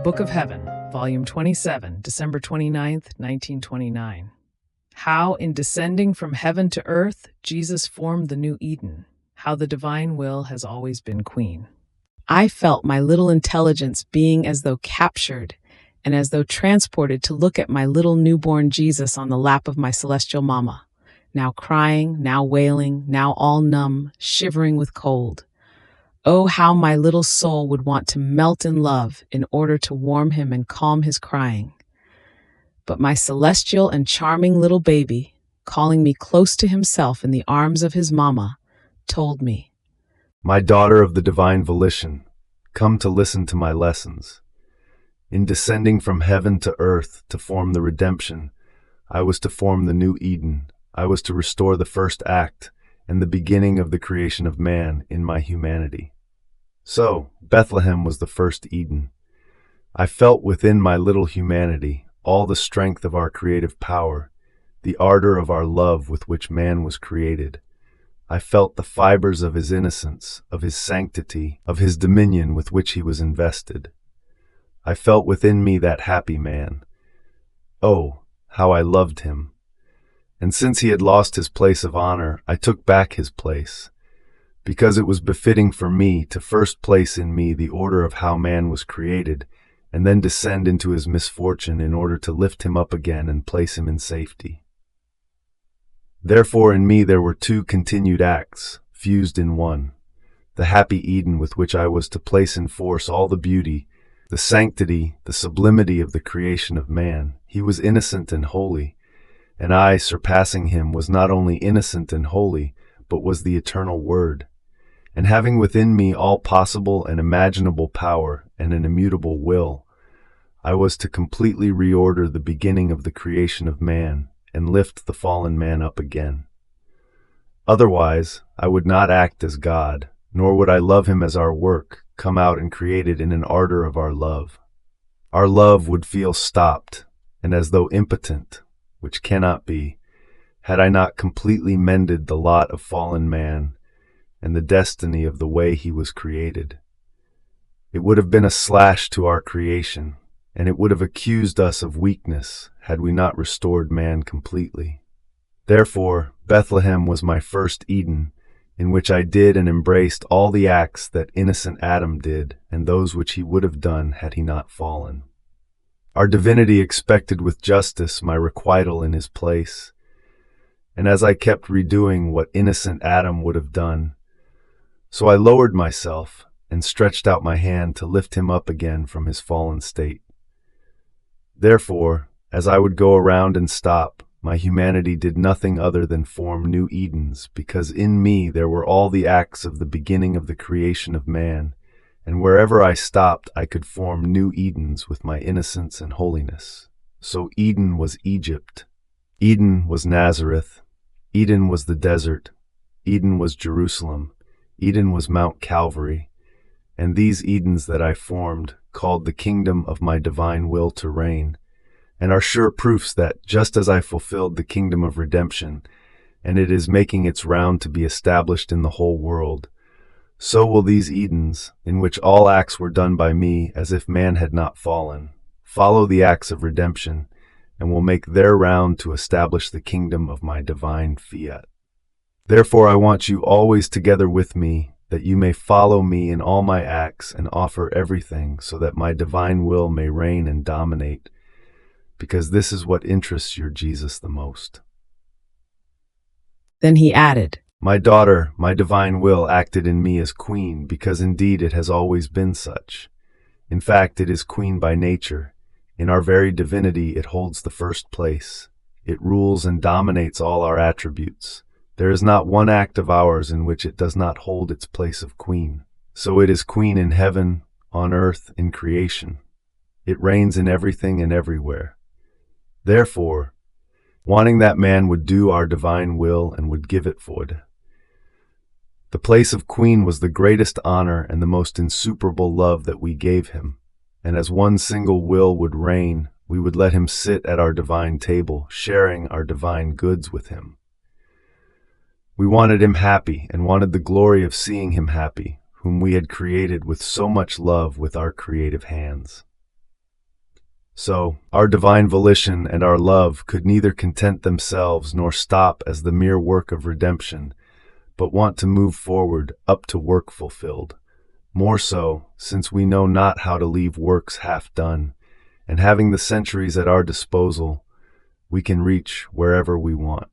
Book of Heaven, Volume 27, December 29th, 1929. How, in descending from heaven to earth, Jesus formed the new Eden. How the divine will has always been queen. I felt my little intelligence being as though captured and as though transported to look at my little newborn Jesus on the lap of my celestial mama, now crying, now wailing, now all numb, shivering with cold. Oh, how my little soul would want to melt in love in order to warm him and calm his crying. But my celestial and charming little baby, calling me close to himself in the arms of his mama, told me, "My daughter of the divine volition, come to listen to my lessons. In descending from heaven to earth to form the redemption, I was to form the new Eden. I was to restore the first act and the beginning of the creation of man in my humanity. So, Bethlehem was the first Eden. I felt within my little humanity all the strength of our creative power, the ardor of our love with which man was created. I felt the fibers of his innocence, of his sanctity, of his dominion with which he was invested. I felt within me that happy man. Oh, how I loved him. And since he had lost his place of honor, I took back his place, because it was befitting for me to first place in me the order of how man was created, and then descend into his misfortune in order to lift him up again and place him in safety. Therefore in me there were two continued acts, fused in one, the happy Eden with which I was to place in force all the beauty, the sanctity, the sublimity of the creation of man. He was innocent and holy, and I, surpassing him, was not only innocent and holy, but was the eternal Word. And having within me all possible and imaginable power and an immutable will, I was to completely reorder the beginning of the creation of man and lift the fallen man up again. Otherwise, I would not act as God, nor would I love him as our work, come out and created in an ardor of our love. Our love would feel stopped and as though impotent, which cannot be, had I not completely mended the lot of fallen man and the destiny of the way he was created. It would have been a slash to our creation, and it would have accused us of weakness had we not restored man completely. Therefore, Bethlehem was my first Eden, in which I did and embraced all the acts that innocent Adam did and those which he would have done had he not fallen. Our divinity expected with justice my requital in his place, and as I kept redoing what innocent Adam would have done, so I lowered myself and stretched out my hand to lift him up again from his fallen state. Therefore, as I would go around and stop, my humanity did nothing other than form new Edens, because in me there were all the acts of the beginning of the creation of man, and wherever I stopped I could form new Edens with my innocence and holiness. So Eden was Egypt, Eden was Nazareth, Eden was the desert, Eden was Jerusalem, Eden was Mount Calvary, and these Edens that I formed, called the kingdom of my divine will to reign, and are sure proofs that, just as I fulfilled the kingdom of redemption, and it is making its round to be established in the whole world, so will these Edens, in which all acts were done by me as if man had not fallen, follow the acts of redemption, and will make their round to establish the kingdom of my divine fiat. Therefore I want you always together with me, that you may follow me in all my acts and offer everything, so that my divine will may reign and dominate, because this is what interests your Jesus the most." Then he added, "My daughter, my divine will acted in me as queen, because indeed it has always been such. In fact, it is queen by nature. In our very divinity it holds the first place. It rules and dominates all our attributes. There is not one act of ours in which it does not hold its place of queen. So it is queen in heaven, on earth, in creation. It reigns in everything and everywhere. Therefore, wanting that man would do our divine will and would give it forward. The place of queen was the greatest honor and the most insuperable love that we gave him, and as one single will would reign, we would let him sit at our divine table, sharing our divine goods with him. We wanted him happy and wanted the glory of seeing him happy, whom we had created with so much love with our creative hands. So, our divine volition and our love could neither content themselves nor stop as the mere work of redemption, but want to move forward up to work fulfilled. More so, since we know not how to leave works half done, and having the centuries at our disposal, we can reach wherever we want.